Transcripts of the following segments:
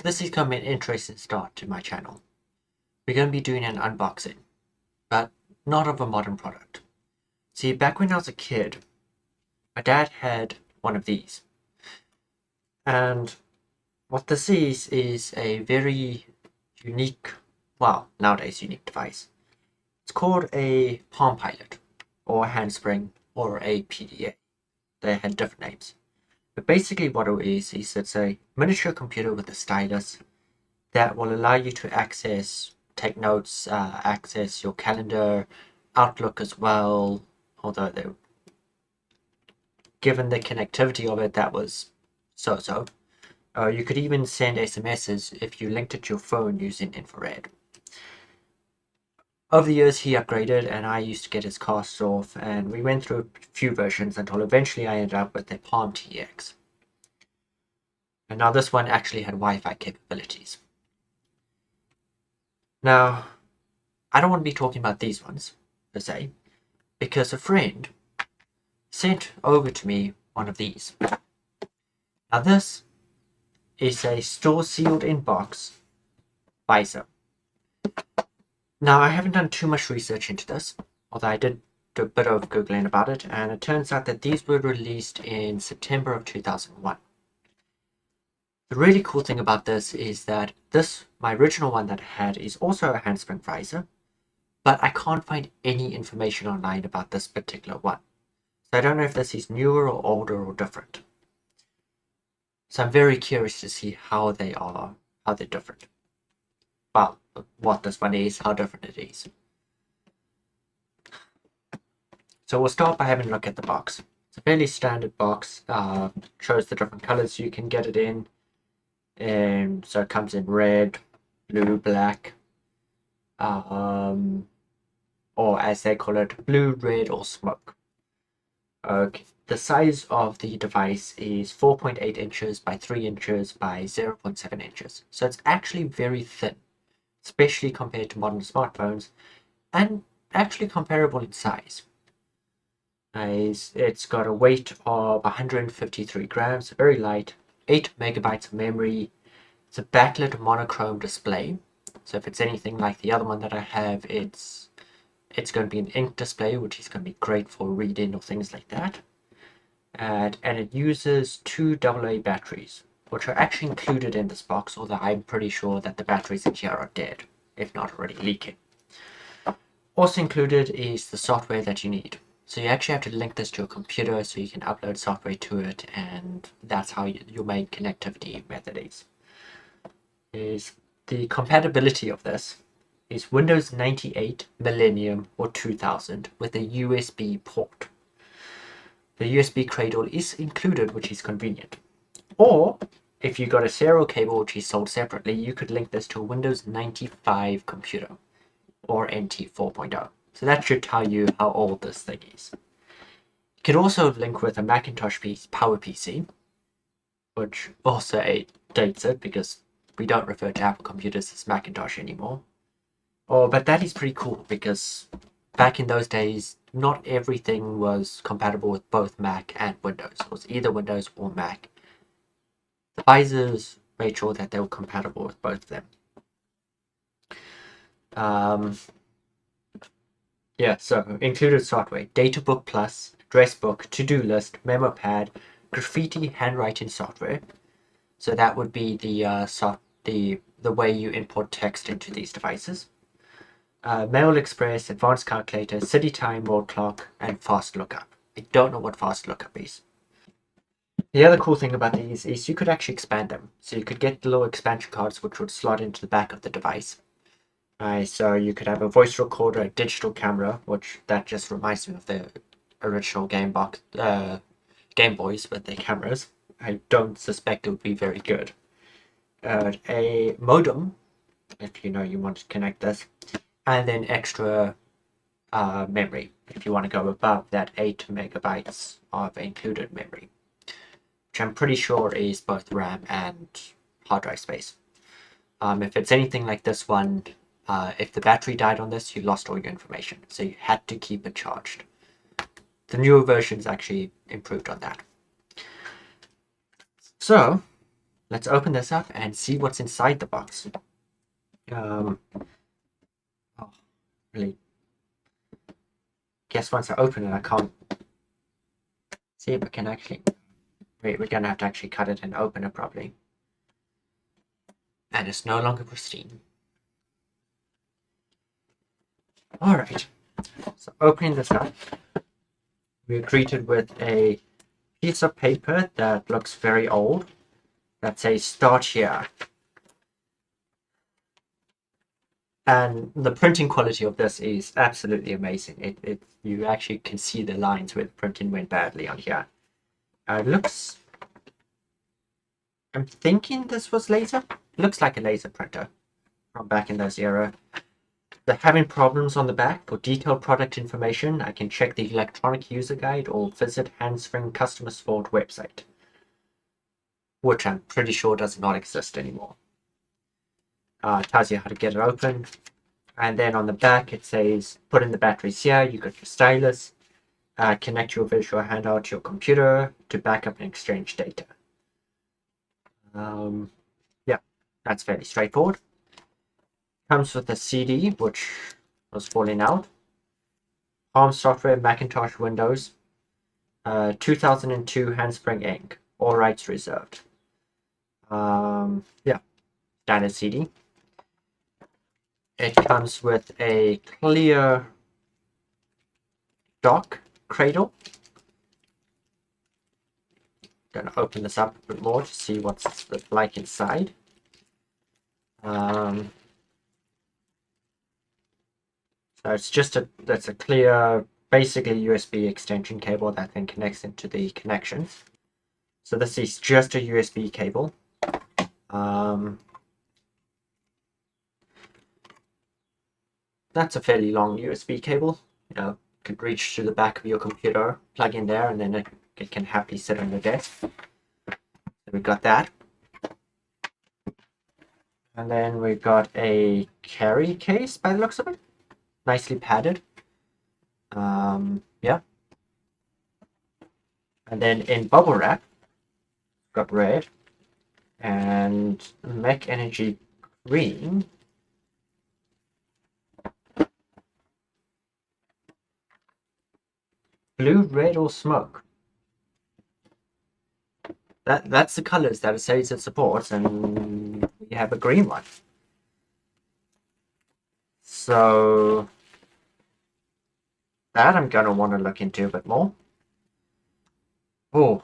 This is going to be an interesting start to my channel. We're going to be doing an unboxing, but not of a modern product. See, back when I was a kid, my dad had one of these. And what this is a very unique, well, nowadays unique device. It's called a Palm Pilot, or a Handspring, or a PDA. They had different names. But basically what it is it's a miniature computer with a stylus that will allow you to take notes, access your calendar, Outlook as well, although given the connectivity of it, that was so-so. You could even send SMSs if you linked it to your phone using infrared. Over the years, he upgraded, and I used to get his costs off, and we went through a few versions until eventually I ended up with the Palm TX. And now this one actually had Wi-Fi capabilities. Now, I don't want to be talking about these ones, per se, because a friend sent over to me one of these. Now this is a store-sealed in-box visor. Now, I haven't done too much research into this, although I did do a bit of Googling about it, and it turns out that these were released in September of 2001. The really cool thing about this is that my original one that I had, is also a Handspring Visor, but I can't find any information online about this particular one. So I don't know if this is newer or older or different. So I'm very curious to see how they're different. Well, what this one is, how different it is. So we'll start by having a look at the box. It's a fairly standard box, shows the different colors you can get it in. And so it comes in red, blue, black, or as they call it, blue, red, or smoke. Okay. The size of the device is 4.8 inches by 3 inches by 0.7 inches. So it's actually very thin, especially compared to modern smartphones, and actually comparable in size. It's got a weight of 153 grams, very light, 8 megabytes of memory. It's a backlit monochrome display. So if it's anything like the other one that I have, it's going to be an ink display, which is going to be great for reading or things like that. And it uses 2 AA batteries, which are actually included in this box, although I'm pretty sure that the batteries in here are dead, if not already leaking. Also included is the software that you need. So you actually have to link this to a computer so you can upload software to it, and that's how your main connectivity method is. The compatibility of this is Windows 98, Millennium, or 2000 with a USB port. The USB cradle is included, which is convenient. Or, if you got a serial cable which is sold separately, you could link this to a Windows 95 computer, or NT 4.0. So that should tell you how old this thing is. You could also link with a Macintosh Power PC, which also dates it because we don't refer to Apple computers as Macintosh anymore. But that is pretty cool because back in those days, not everything was compatible with both Mac and Windows. It was either Windows or Mac. The visors made sure that they were compatible with both of them. Yeah, so included software: Databook Plus, Addressbook, To-Do List, Memo Pad, Graffiti handwriting software. So that would be the way you import text into these devices. Mail Express, Advanced Calculator, City Time, World Clock, and Fast Lookup. I don't know what Fast Lookup is. The other cool thing about these is you could actually expand them. So you could get the little expansion cards which would slot into the back of the device. So you could have a voice recorder, a digital camera, which that just reminds me of the original Game Boys with their cameras. I don't suspect it would be very good. A modem, if you want to connect this, and then extra memory if you want to go above that 8 megabytes of included memory, which I'm pretty sure is both RAM and hard drive space. If it's anything like this one, if the battery died on this, you lost all your information, so you had to keep it charged. The newer versions actually improved on that. So let's open this up and see what's inside the box. Oh, really? Guess once I open it, I can't see if I can actually. Wait, we're gonna have to actually cut it and open it properly. And it's no longer pristine. Alright, so opening this up, we're greeted with a piece of paper that looks very old that says "Start here." And the printing quality of this is absolutely amazing. You actually can see the lines where the printing went badly on here. It looks. I'm thinking this was laser. Looks like a laser printer from back in those era. They're having problems on the back. For detailed product information, I can check the electronic user guide or visit Handspring customer support website, which I'm pretty sure does not exist anymore. It tells you how to get it open. And then on the back, it says, put in the batteries here. You got your stylus. Connect your visual handout to your computer to back up and exchange data. Yeah, that's fairly straightforward. Comes with a CD, which was falling out. ARM software, Macintosh, Windows. 2002 Handspring ink. All rights reserved. Yeah, standard CD. It comes with a clear dock cradle. Gonna open this up a bit more to see what's like inside. So it's just that's a clear, basically USB extension cable that then connects into the connections. So this is just a USB cable. That's a fairly long USB cable. You know, could reach to the back of your computer, plug in there, and then it can happily sit on your desk. So we've got that. And then we've got a carry case by the looks of it. Nicely padded. Yeah. And then in bubble wrap, got red and Mech Energy green. Blue, red, or smoke. That's the colors that it says it supports, and we have a green one. So that I'm gonna want to look into a bit more. Oh,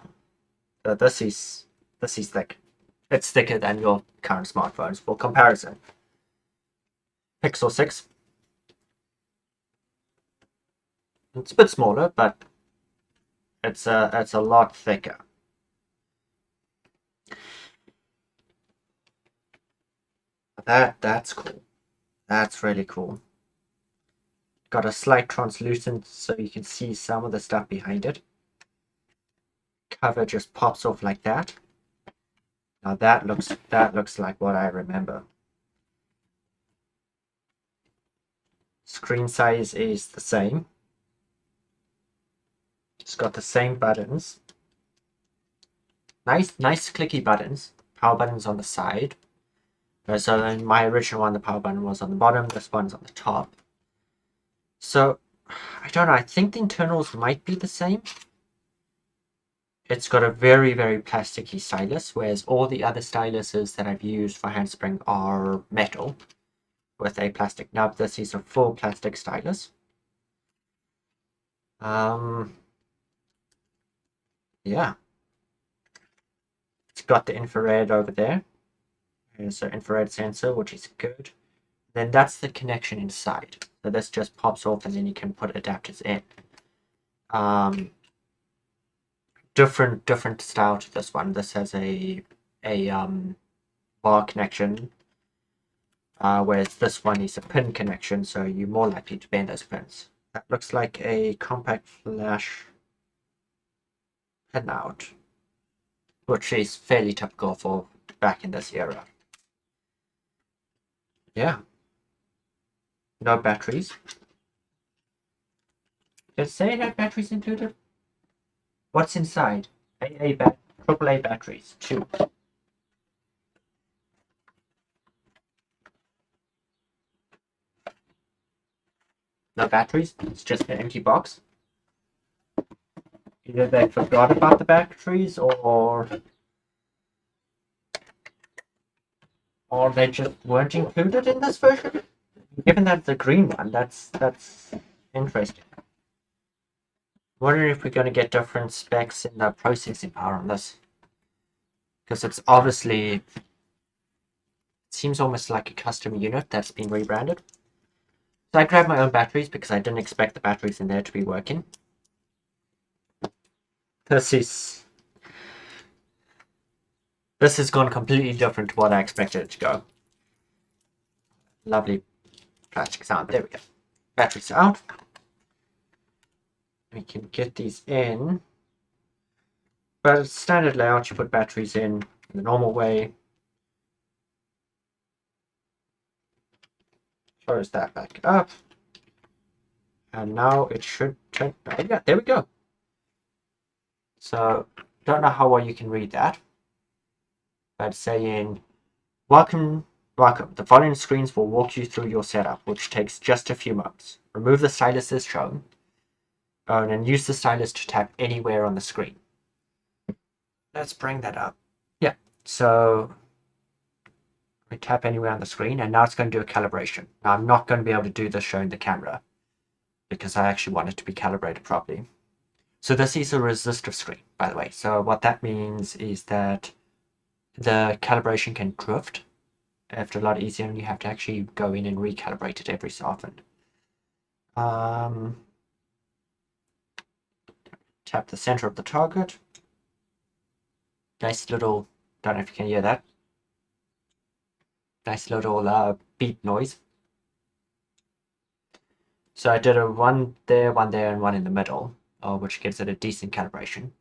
this is thick. It's thicker than your current smartphones for comparison. Pixel 6. It's a bit smaller, but it's a lot thicker. That's cool. That's really cool. Got a slight translucent so you can see some of the stuff behind it. Cover just pops off like that. Now that looks like what I remember. Screen size is the same. It's got the same buttons. Nice clicky buttons. Power buttons on the side. So in my original one, the power button was on the bottom. This one's on the top. So I don't know. I think the internals might be the same. It's got a very plasticky stylus, whereas all the other styluses that I've used for Handspring are metal with a plastic nub. This is a full plastic stylus. Yeah. It's got the infrared over there. There's an infrared sensor, which is good. Then that's the connection inside. So this just pops off and then you can put adapters in. Different style to this one. This has a bar connection, whereas this one is a pin connection, so you're more likely to bend those pins. That looks like a compact flash pinout, which is fairly typical for back in this era. Yeah. No batteries. Does it say it had batteries included? What's inside? AAA batteries, 2. no batteries. It's just an empty box. Either they forgot about the batteries or they just weren't included in this version. Given that the green one, that's interesting. Wondering if we're going to get different specs in the processing power on this, because it's obviously, it seems almost like a custom unit that's been rebranded. So I grabbed my own batteries because I didn't expect the batteries in there to be working. This has gone completely different to what I expected it to go. Lovely plastic sound. There we go. Batteries out. We can get these in. But it's standard layout. You put batteries in the normal way. Close that back up. And now it should turn. Oh yeah, there we go. So, don't know how well you can read that. But saying, welcome. The following screens will walk you through your setup, which takes just a few moments. Remove the stylus as shown, and then use the stylus to tap anywhere on the screen. Let's bring that up. Yeah, so we tap anywhere on the screen, and now it's going to do a calibration. Now, I'm not going to be able to do this showing the camera, because I actually want it to be calibrated properly. So this is a resistive screen, by the way. So what that means is that the calibration can drift after a lot easier, and you have to actually go in and recalibrate it every so often. Tap the center of the target. Nice little, don't know if you can hear that. Nice little beep noise. So I did a one there, and one in the middle, which gives it a decent calibration.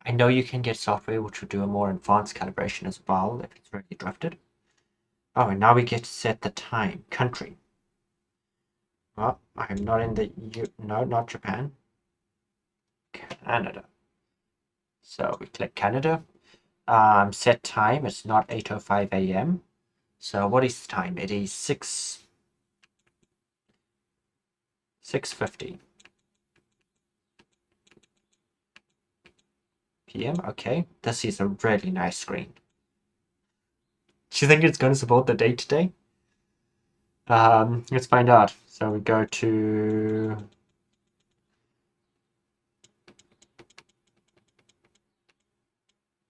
I know you can get software which will do a more advanced calibration as well if it's really drifted. Oh, and now we get to set the time. Country. Well, I am not in the no, not Japan. Canada. So we click Canada. Set time. It's not 8:05 a.m. So what is the time? It is 6:50 p.m. Okay, this is a really nice screen. Do you think it's going to support the date today? Let's find out. So we go to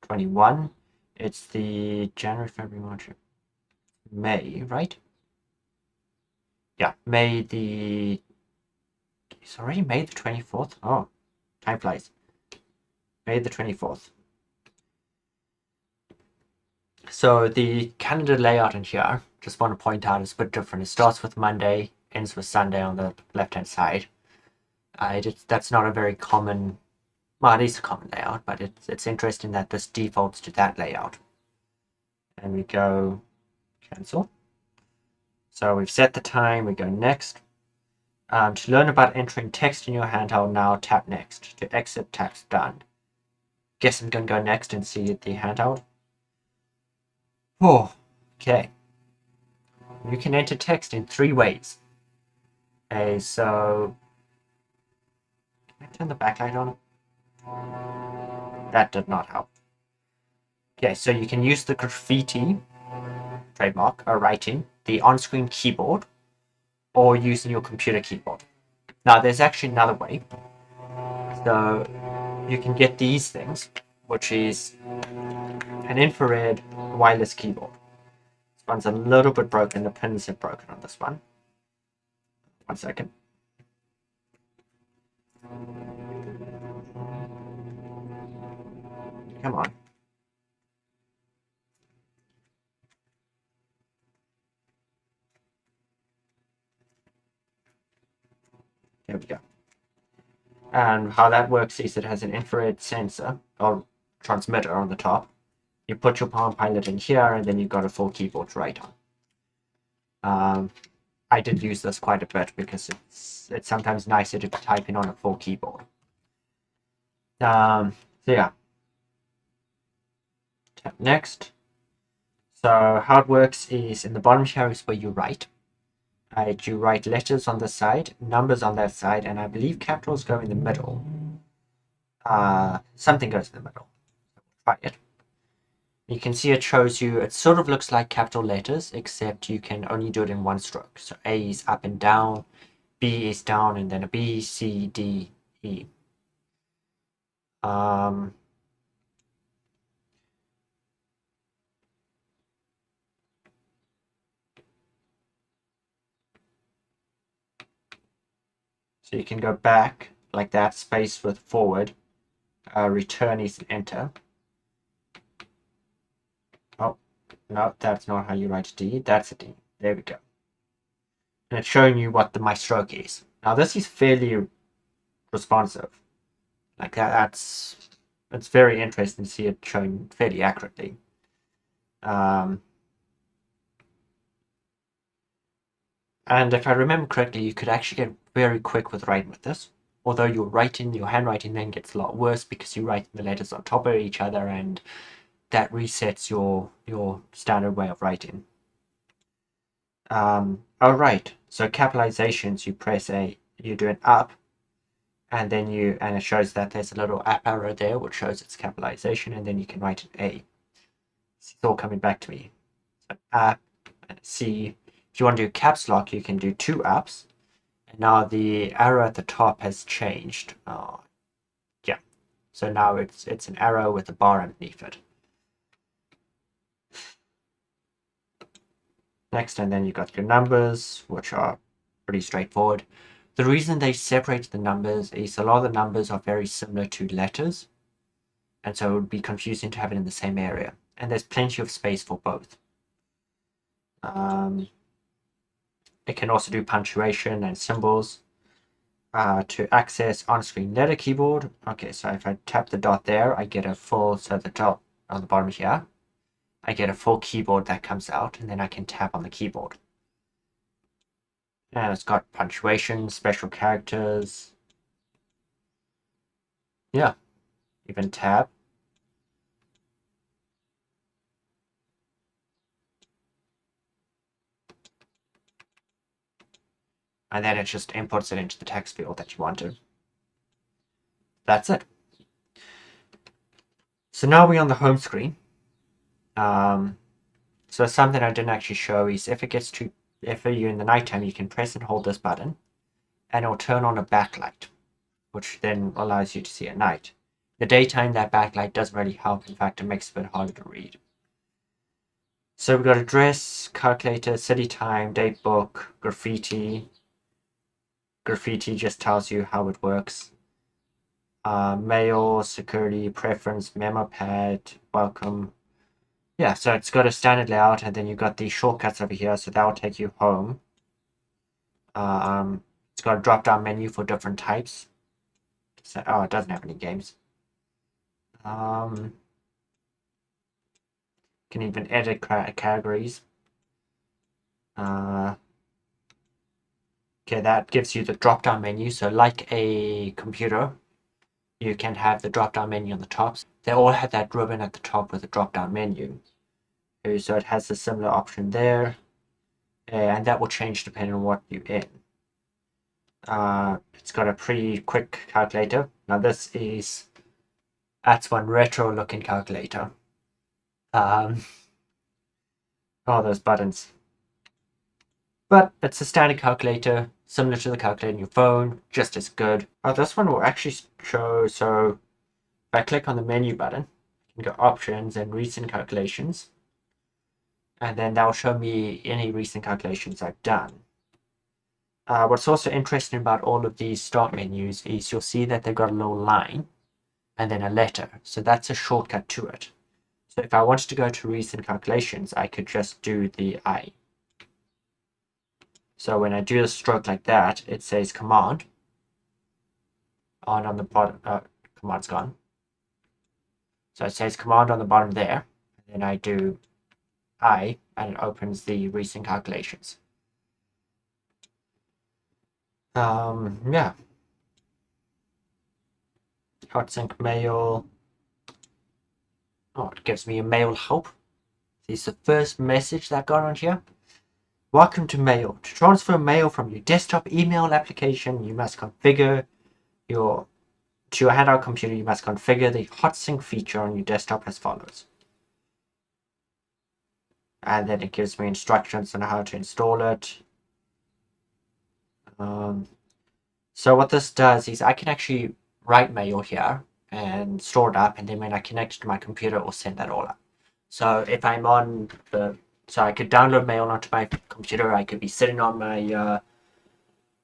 '21. It's the January, February, March, May, right? Yeah, May the. It's already May the 24th. Oh, time flies. May the 24th. So the calendar layout in here, just want to point out, is a bit different. It starts with Monday, ends with Sunday on the left-hand side. That's not a very common, well, it is a common layout, but it's interesting that this defaults to that layout. And we go cancel. So we've set the time, we go next. To learn about entering text in your handheld now, tap next. To exit, tap done. Guess I'm going to go next and see the handheld. Oh, okay. You can enter text in 3 ways. Okay, so can I turn the backlight on? That did not help. Okay, so you can use the graffiti trademark or writing, the on-screen keyboard, or using your computer keyboard. Now, there's actually another way. So you can get these things, which is an infrared wireless keyboard. This one's a little bit broken. The pins are broken on this one. 1 second. Come on. There we go. And how that works is it has an infrared sensor or transmitter on the top. You put your Palm Pilot in here, and then you've got a full keyboard to write on. I did use this quite a bit because it's sometimes nicer to type in on a full keyboard. So yeah. Tap next. So how it works is in the bottom here is where you write. I do write letters on the side, numbers on that side, and I believe capitals go in the middle. Something goes in the middle. Try it. You can see it shows you, it sort of looks like capital letters, except you can only do it in one stroke. So A is up and down, B is down, and then a B, C, D, E. So you can go back like that, space with forward, return is an enter. Oh, no, that's not how you write a D, that's a D. There we go. And it's showing you what my stroke is. Now this is fairly responsive. Like it's very interesting to see it shown fairly accurately. And if I remember correctly, you could actually get very quick with writing with this. Although your handwriting then gets a lot worse because you write the letters on top of each other, and that resets your standard way of writing. All right. So capitalizations, you press you do an up, and then it shows that there's a little up arrow there, which shows its capitalization, and then you can write an A. It's all coming back to me. So up and C. If you want to do caps lock, you can do 2 ups. And now the arrow at the top has changed. Yeah. So now it's an arrow with a bar underneath it. Next, and then you've got your numbers, which are pretty straightforward. The reason they separate the numbers is a lot of the numbers are very similar to letters, and so it would be confusing to have it in the same area. And there's plenty of space for both. It can also do punctuation and symbols. To access on-screen letter keyboard, okay, so if I tap the dot there, I get a full, so the dot on the bottom here, I get a full keyboard that comes out, and then I can tap on the keyboard. And it's got punctuation, special characters. Yeah, even tab. And then it just inputs it into the text field that you wanted. That's it. So now we're on the home screen. So something I didn't actually show is if you're in the nighttime, you can press and hold this button, and it'll turn on a backlight, which then allows you to see at night. The daytime, that backlight doesn't really help. In fact, it makes it a bit harder to read. So we've got address, calculator, city time, date book, graffiti. Graffiti just tells you how it works. Mail, security, preference, memo pad, welcome. Yeah, so it's got a standard layout, and then you've got the shortcuts over here, so that will take you home. It's got a drop-down menu for different types. So, it doesn't have any games. Can even edit categories. Okay, that gives you the drop-down menu. So like a computer, you can have the drop-down menu on the top. They all have that ribbon at the top with a drop-down menu. So it has a similar option there. And that will change depending on what you're in. It's got a pretty quick calculator. Now that's one retro looking calculator. All those buttons. But it's a standard calculator, similar to the calculator in your phone, just as good. This one will actually show, so if I click on the menu button, you can go options and recent calculations. And then that will show me any recent calculations I've done. What's also interesting about all of these start menus is you'll see that they've got a little line and then a letter. So that's a shortcut to it. So if I wanted to go to recent calculations, I could just do the I. So when I do the stroke like that, it says command. And on the bottom, command's gone. So it says command on the bottom there. And then I do I, and it opens the recent calculations. Yeah. Hotsync mail. Oh, it gives me a mail help. This is the first message that got on here. Welcome to Mail. To transfer mail from your desktop email application, you must configure your to your handheld computer. You must configure the HotSync feature on your desktop as follows. And then it gives me instructions on how to install it. So what this does is I can actually write mail here and store it up, and then when I connect it to my computer, it will send that all up. So if I'm on so I could download mail onto my computer. I could be sitting on my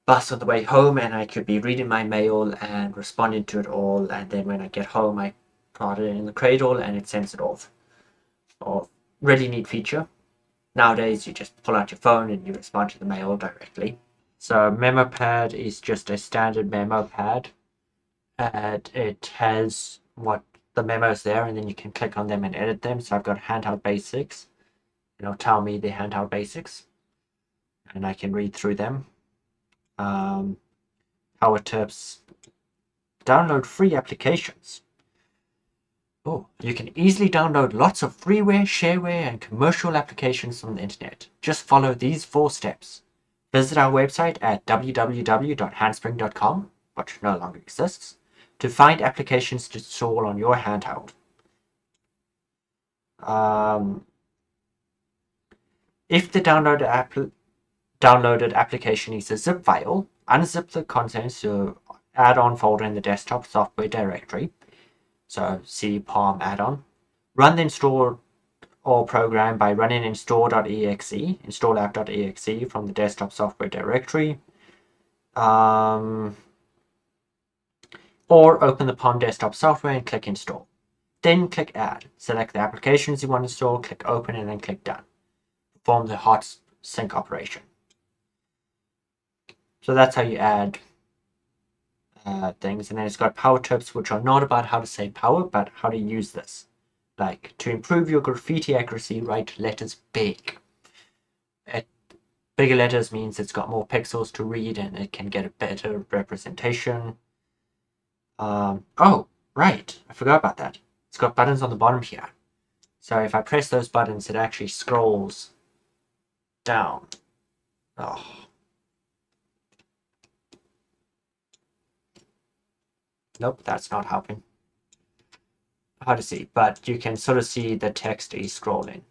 bus on the way home, and I could be reading my mail and responding to it all. And then when I get home, I put it in the cradle and it sends it off. Or really neat feature. Nowadays, you just pull out your phone and you respond to the mail directly. So memo pad is just a standard memo pad, and it has what the memos there, and then you can click on them and edit them. So I've got handheld basics. It'll tell me the handheld basics, and I can read through them. Power tips. Download free applications. Oh, you can easily download lots of freeware, shareware, and commercial applications from the internet. Just follow these 4 steps. Visit our website at www.handspring.com, which no longer exists, to find applications to install on your handheld. If the downloaded application is a zip file, unzip the contents to add-on folder in the desktop software directory. So see Palm add-on. Run the install or program by running install.exe, install-app.exe from the desktop software directory. Or open the Palm desktop software and click install. Then click add. Select the applications you want to install, click open, and then click done. Perform the hot sync operation. So that's how you add things. And then it's got power tips, which are not about how to save power, but how to use this. Like, to improve your graffiti accuracy, write letters big. Bigger letters means it's got more pixels to read and it can get a better representation. Oh, right, I forgot about that. It's got buttons on the bottom here. So if I press those buttons, it actually scrolls down. Oh. Nope, that's not helping. Hard to see, but you can sort of see the text is scrolling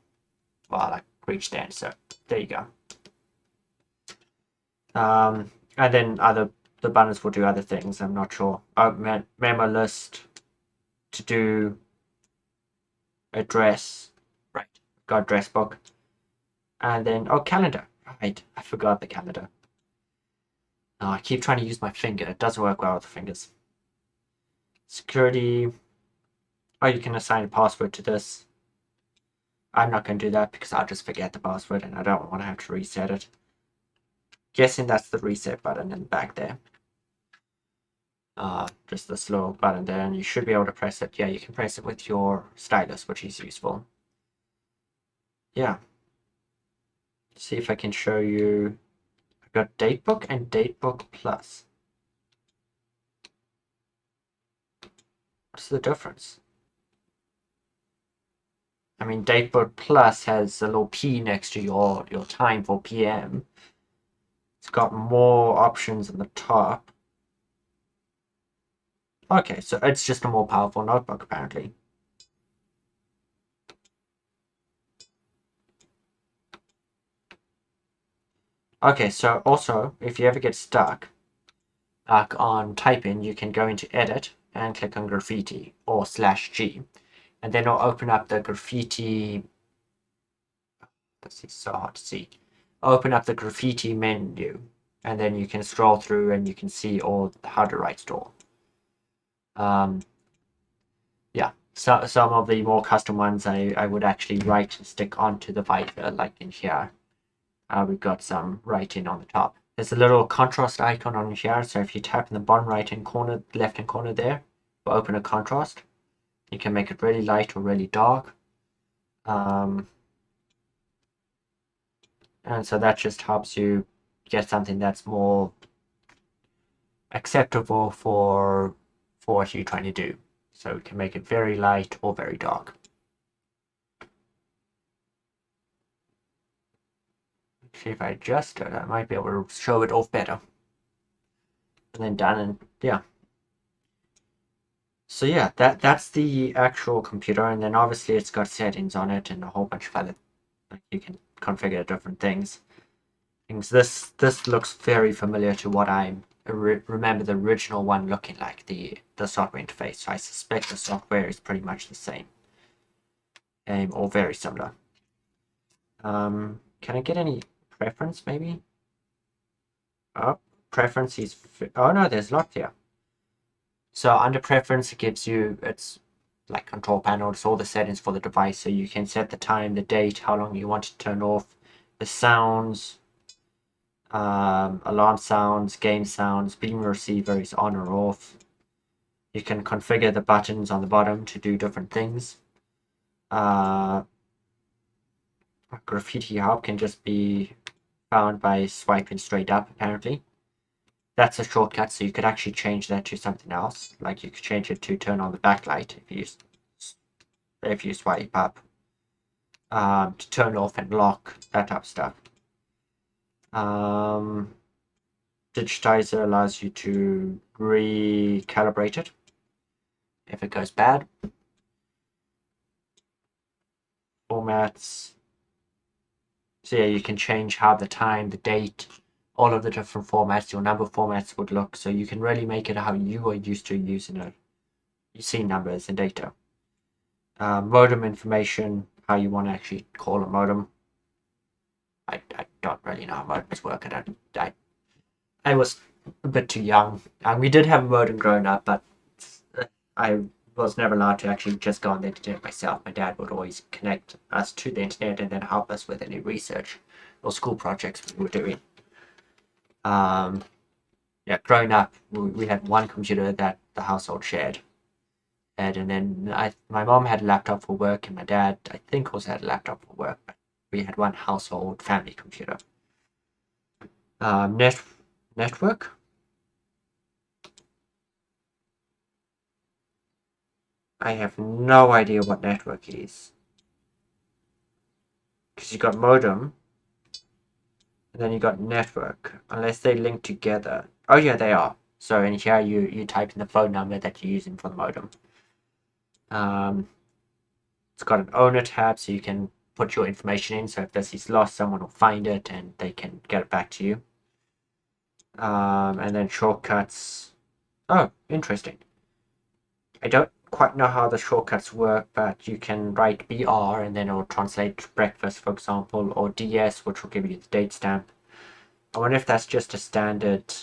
while I reach the answer. There you go. And then the buttons will do other things. I'm not sure. Oh, memo list, to do address. Right, got address book. And then, oh, calendar. Right, I forgot the calendar. Oh, I keep trying to use my finger. It doesn't work well with the fingers. Security. Oh, you can assign a password to this. I'm not going to do that because I'll just forget the password and I don't want to have to reset it. Guessing that's the reset button in the back there. Just this little button there, and you should be able to press it. Yeah, you can press it with your stylus, which is useful. Yeah. See if I can show you. I've got Datebook and Datebook Plus. What's the difference? I mean, Datebook Plus has a little P next to your time for PM. It's got more options at the top. Okay, so it's just a more powerful notebook, apparently. Okay, so also, if you ever get stuck, like on typing, you can go into Edit and click on Graffiti or /G. And then it'll open up the graffiti. This is so hard to see. Open up the graffiti menu, and then you can scroll through and you can see all how to write store. Yeah, so some of the more custom ones I would actually write and stick onto the visor, like in here. We've got some writing on the top. There's a little contrast icon on here, so if you tap in the bottom right-hand corner, left-hand corner there, will open a contrast. You can make it really light or really dark. And so that just helps you get something that's more acceptable for what you're trying to do. So you can make it very light or very dark. See if I adjust it, I might be able to show it off better. And then done, and yeah. So yeah, that's the actual computer, and then obviously it's got settings on it and a whole bunch of other, like you can configure different things. This looks very familiar to what I remember the original one looking like, the software interface. So I suspect the software is pretty much the same, or very similar. Can I get any preference maybe? Oh, preference is, oh no, there's a lot here. So under preference, it gives you, it's like control panel, it's all the settings for the device. So you can set the time, the date, how long you want to turn off, the sounds, alarm sounds, game sounds, beam receiver is on or off. You can configure the buttons on the bottom to do different things. Graffiti hub can just be found by swiping straight up, apparently. That's a shortcut, so you could actually change that to something else. Like you could change it to turn on the backlight if you swipe up. To turn off and lock, that type of stuff. Digitizer allows you to recalibrate it if it goes bad. Formats. So yeah, you can change how the time, the date, all of the different formats, your number formats would look. So you can really make it how you are used to using it. You see numbers and data. Modem information, how you want to actually call a modem. I don't really know how modems work. I was a bit too young. We did have a modem growing up, but I was never allowed to actually just go on the internet myself. My dad would always connect us to the internet and then help us with any research or school projects we were doing. Yeah, growing up, we had one computer that the household shared. And then my mom had a laptop for work, and my dad, I think, also had a laptop for work. But we had one household family computer. Network. I have no idea what network is. Because you got modem, and then you got network, unless they link together. Oh yeah, they are. So in here you type in the phone number that you're using for the modem. It's got an owner tab, so you can put your information in. So if this is lost, someone will find it and they can get it back to you. And then shortcuts. Oh, interesting. I don't quite know how the shortcuts work, but you can write BR and then it will translate to breakfast, for example, or DS, which will give you the date stamp. I wonder if that's just a standard.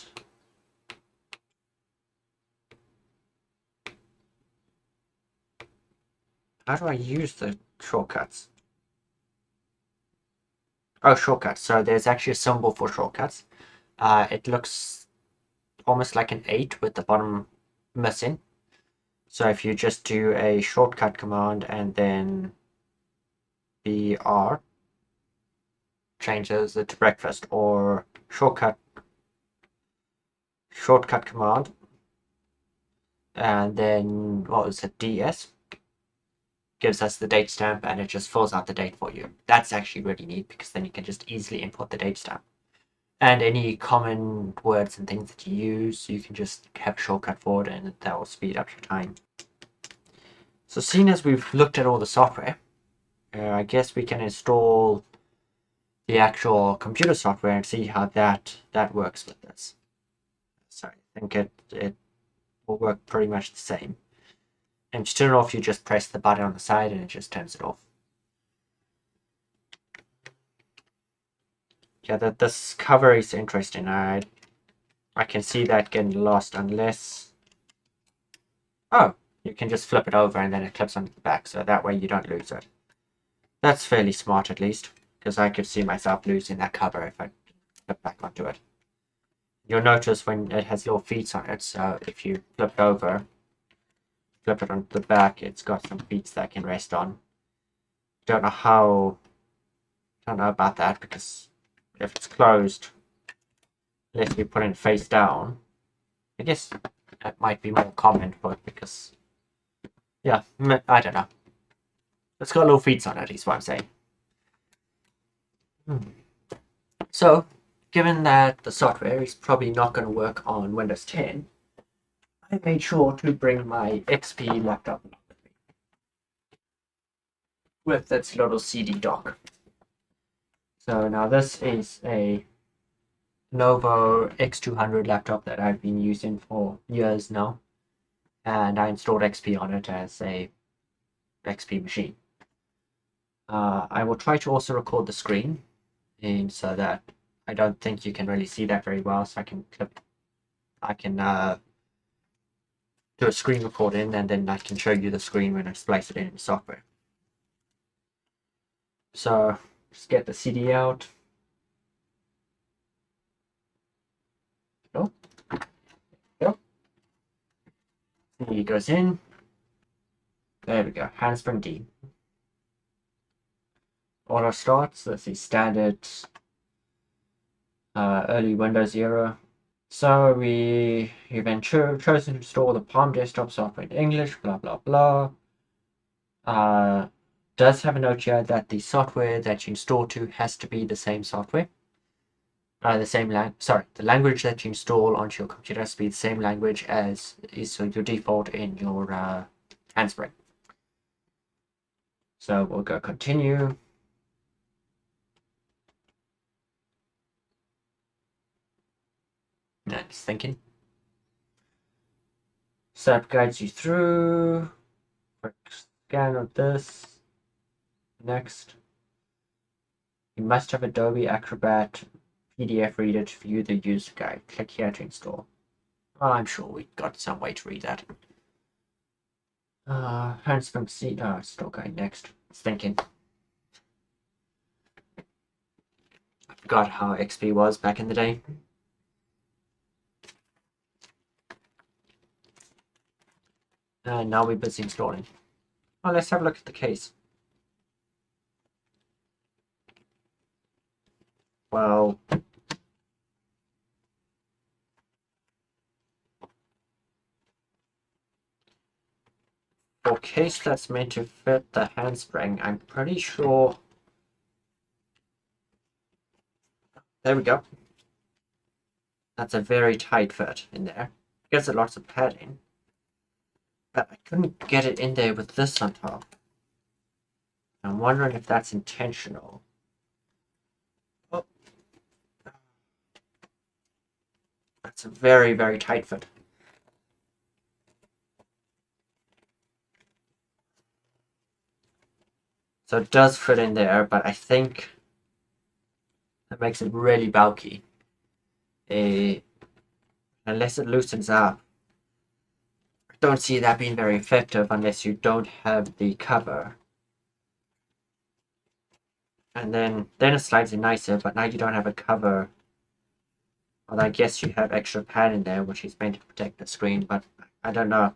How do I use the shortcuts? Oh, shortcuts. So there's actually a symbol for shortcuts. It looks almost like an 8 with the bottom missing. So if you just do a shortcut command and then BR, changes it to breakfast, or shortcut command, and then what was it, DS, gives us the date stamp and it just fills out the date for you. That's actually really neat because then you can just easily import the date stamp. And any common words and things that you use, you can just have a shortcut for it and that will speed up your time. So seeing as we've looked at all the software, I guess we can install the actual computer software and see how that works with this. So I think it will work pretty much the same. And to turn it off, you just press the button on the side and it just turns it off. Yeah, this cover is interesting. I can see that getting lost unless... Oh, you can just flip it over and then it clips onto the back, so that way you don't lose it. That's fairly smart, at least, because I could see myself losing that cover if I flip back onto it. You'll notice when it has little feet on it, so if you flip it over, flip it onto the back, it's got some feet that I can rest on. Don't know about that, because if it's closed, unless you put it face down, I guess that might be more common, but because, yeah, I don't know. It's got little feet on it, is what I'm saying. So, given that the software is probably not going to work on Windows 10, I made sure to bring my XP laptop with its little CD dock. So now this is a Lenovo X200 laptop that I've been using for years now, and I installed XP on it as a XP machine. I will try to also record the screen, and so that I don't think you can really see that very well, so I can do a screen recording, and then I can show you the screen when I splice it in the software. So just get the CD out. Oh, yep. CD goes in. There we go. Handspring D. Auto starts. That's the standard early Windows era. So you've been chosen to install the Palm desktop software in English, blah blah blah. Does have a note here that the software that you install to has to be the same software. The language that you install onto your computer has to be the same language as is your default in your Handspring. So we'll go continue. That's thinking. Setup guides you through. Quick scan of this. Next. You must have Adobe Acrobat PDF reader to view the user guide. Click here to install. Oh, I'm sure we got some way to read that. Handspring C. Still going next. It's thinking. I forgot how XP was back in the day. And now we're busy installing. Well, let's have a look at the case. Well, for a case that's meant to fit the handspring, I'm pretty sure. There we go. That's a very tight fit in there. Gives it lots of padding. But I couldn't get it in there with this on top. I'm wondering if that's intentional. Oh. That's a very, very tight fit. So it does fit in there, but I think that makes it really bulky. Unless it loosens up, I don't see that being very effective unless you don't have the cover. And then it slides in nicer, but now you don't have a cover. Well, I guess you have extra pad in there, which is meant to protect the screen, but I don't know.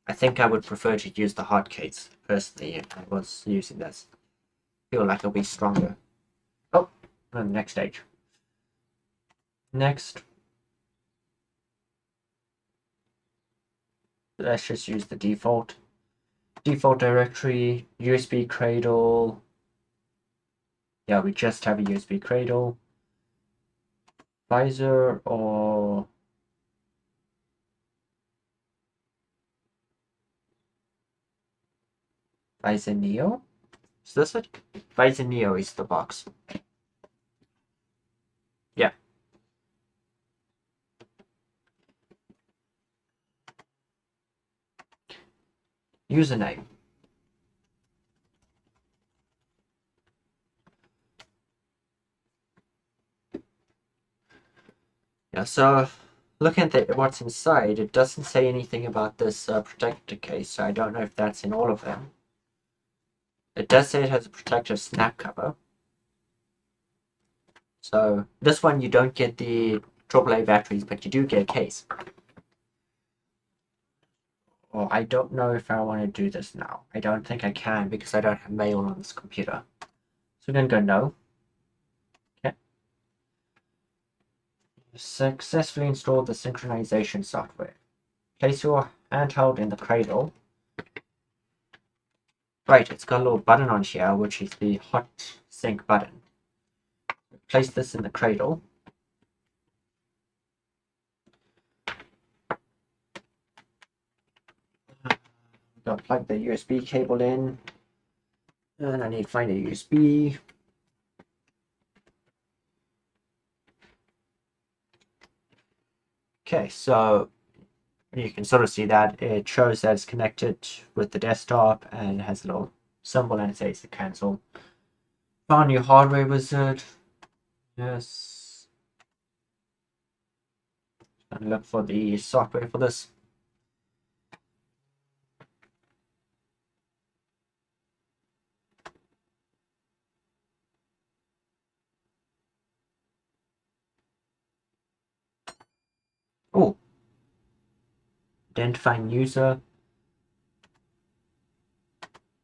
I think I would prefer to use the hard case, personally, if I was using this. I feel like it'll be stronger. Oh, on the next stage. Next. Let's just use the default. Default directory, USB cradle. Yeah, we just have a USB cradle. Visor or Visor Neo? Is this it? Visor Neo is the box. Yeah. Username. Yeah, so looking at what's inside, it doesn't say anything about this protector case, so I don't know if that's in all of them. It does say it has a protective snap cover. So this one you don't get the AAA batteries, but you do get a case. Well, I don't know if I want to do this now. I don't think I can because I don't have mail on this computer. So we're going to go no. Okay. Successfully installed the synchronization software. Place your handheld in the cradle. Right, it's got a little button on here, which is the hot sync button. place this in the cradle. Got to plug the USB cable in, and I need to find a USB. Okay, so you can sort of see that it shows that it's connected with the desktop and has a little symbol and it says to cancel. Found your hardware wizard. Yes. And look for the software for this. Oh, identifying user.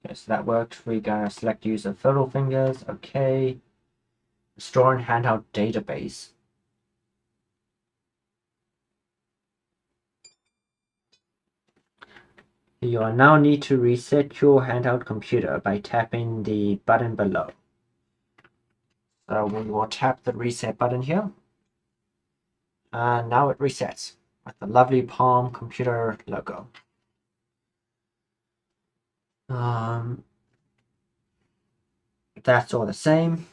Okay, so that worked. We're gonna select user fiddle fingers. Okay. Store in handheld database. You will now need to reset your handheld computer by tapping the button below. So we will tap the reset button here. And now it resets with the lovely Palm computer logo. That's all the same.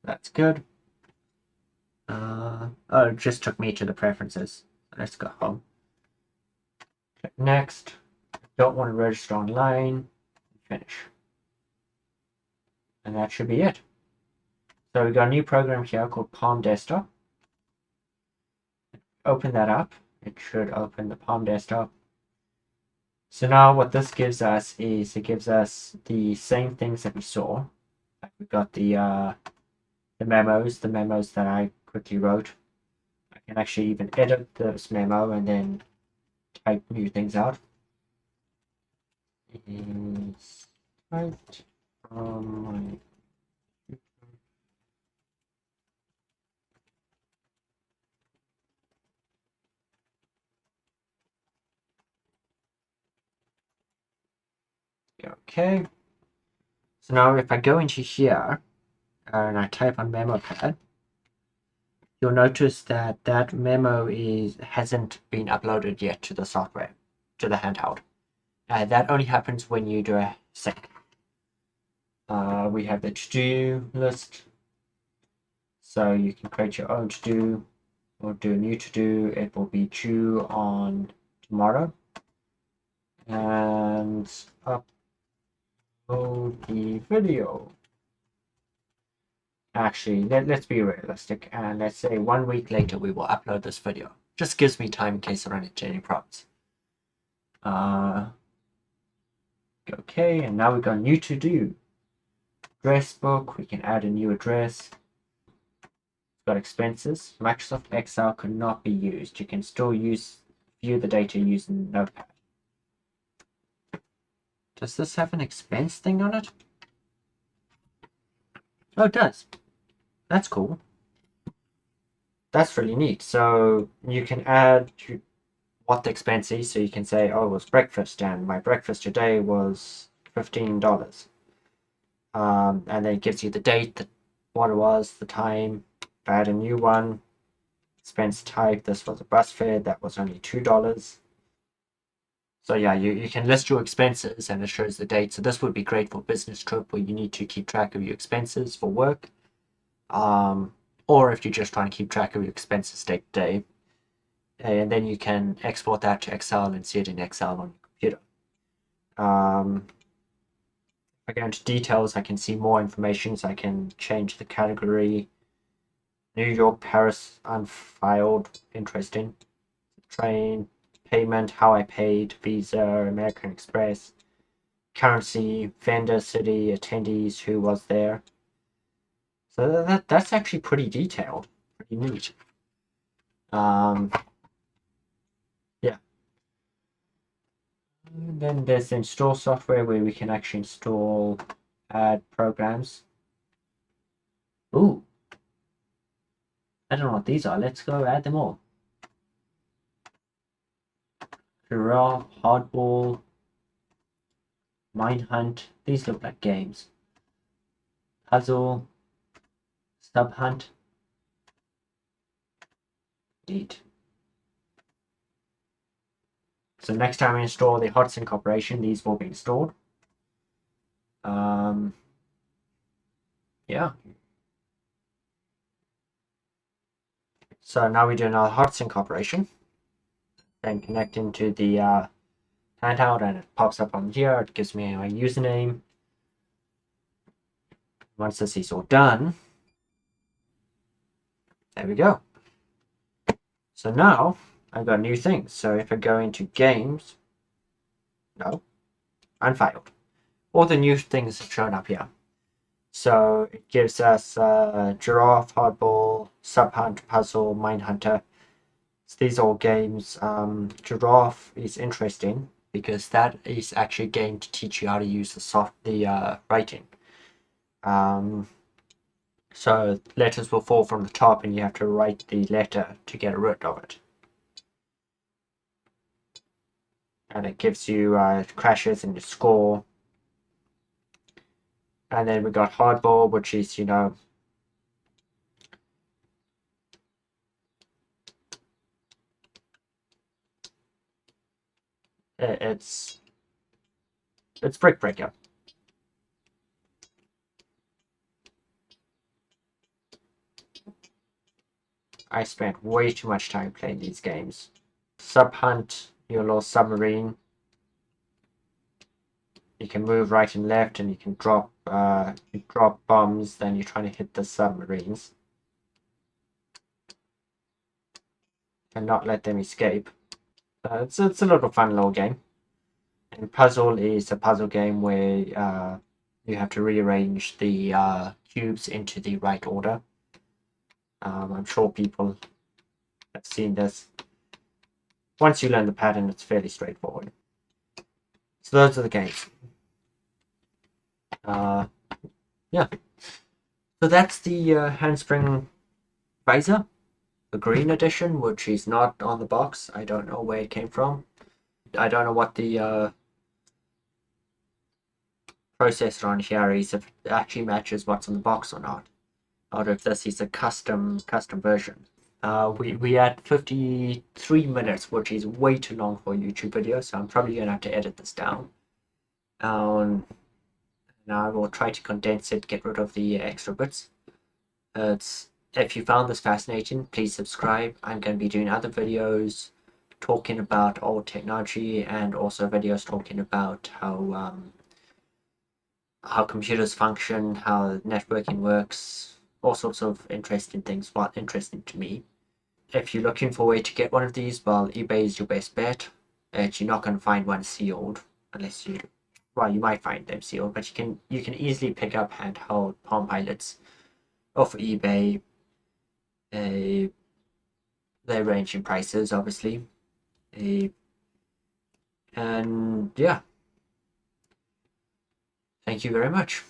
That's good. Oh, it just took me to the preferences. Let's go home. Click next. Don't want to register online. Finish. And that should be it. So we've got a new program here called Palm Desktop. Open that up. It should open the Palm Desktop. So now what this gives us is it gives us the same things that we saw. Like we've got the memos that I quickly wrote. I can actually even edit this memo and then type new things out. Is typed from my okay. So now if I go into here and I type on memo pad, you'll notice that that memo hasn't been uploaded yet to the software, to the handheld. That only happens when you do a sync. We have the to-do list. So you can create your own to-do or do a new to-do. It will be due on tomorrow. And upload the video. Actually, let's be realistic and let's say 1 week later we will upload this video. Just gives me time in case I run into any problems. Okay, and now we've got a new to-do. Address book, we can add a new address. We've got expenses. Microsoft Excel cannot be used. You can still view the data using Notepad. Does this have an expense thing on it? Oh, it does. That's cool. That's really neat. So you can add what the expense is. So you can say, oh, it was breakfast and my breakfast today was $15. And then it gives you the date, what it was, the time. If I add a new one, expense type, this was a bus fare, that was only $2. So yeah, you can list your expenses and it shows the date. So this would be great for business trip where you need to keep track of your expenses for work. Or if you're just trying to keep track of your expenses day to day. And then you can export that to Excel and see it in Excel on your computer. If I go into details, I can see more information. So I can change the category. New York, Paris, unfiled, interesting. Train, payment, how I paid, Visa, American Express, currency, vendor, city, attendees, who was there. So that's actually pretty detailed, pretty neat. Yeah. And then there's the install software where we can actually add programs. Ooh. I don't know what these are. Let's go add them all. Giraffe, Hardball, Mine Hunt. These look like games. Puzzle, Sub Hunt. Neat. So next time I install the Hotsync operation, these will be installed. Yeah. So now we do another Hotsync operation. Then connect into the handheld, and it pops up on here. It gives me my username. Once this is all done, there we go. So now I've got new things. So if I go into games, no, unfiled. All the new things have shown up here. So it gives us Giraffe, Hardball, Sub Hunt, Puzzle, Mindhunter. So these are all games. Giraffe is interesting because that is actually a game to teach you how to use the writing. So letters will fall from the top and you have to write the letter to get rid of it. And it gives you crashes and your score. And then we got Hardball, which is, it's Brick Breaker. I spent way too much time playing these games. Sub Hunt, your little submarine. You can move right and left, and you can drop bombs. Then you're trying to hit the submarines and not let them escape. It's a little fun little game. And Puzzle is a puzzle game where you have to rearrange the cubes into the right order. I'm sure people have seen this. Once you learn the pattern, it's fairly straightforward. So those are the games. Yeah. So that's the Handspring Visor, the green edition, which is not on the box. I don't know where it came from. I don't know what the processor on here is, if it actually matches what's on the box or not, or if this is a custom version. We had 53 minutes, which is way too long for a YouTube video, so I'm probably gonna have to edit this down. Now I will try to condense it, get rid of the extra bits. If you found this fascinating, please subscribe. I'm going to be doing other videos talking about old technology, and also videos talking about how computers function, how networking works, all sorts of interesting things, interesting to me. If you're looking for a way to get one of these, well, eBay is your best bet. You're not going to find one sealed unless you, well, you might find them sealed, but you can easily pick up handheld Palm Pilots off eBay. They range in prices, obviously. And yeah, thank you very much.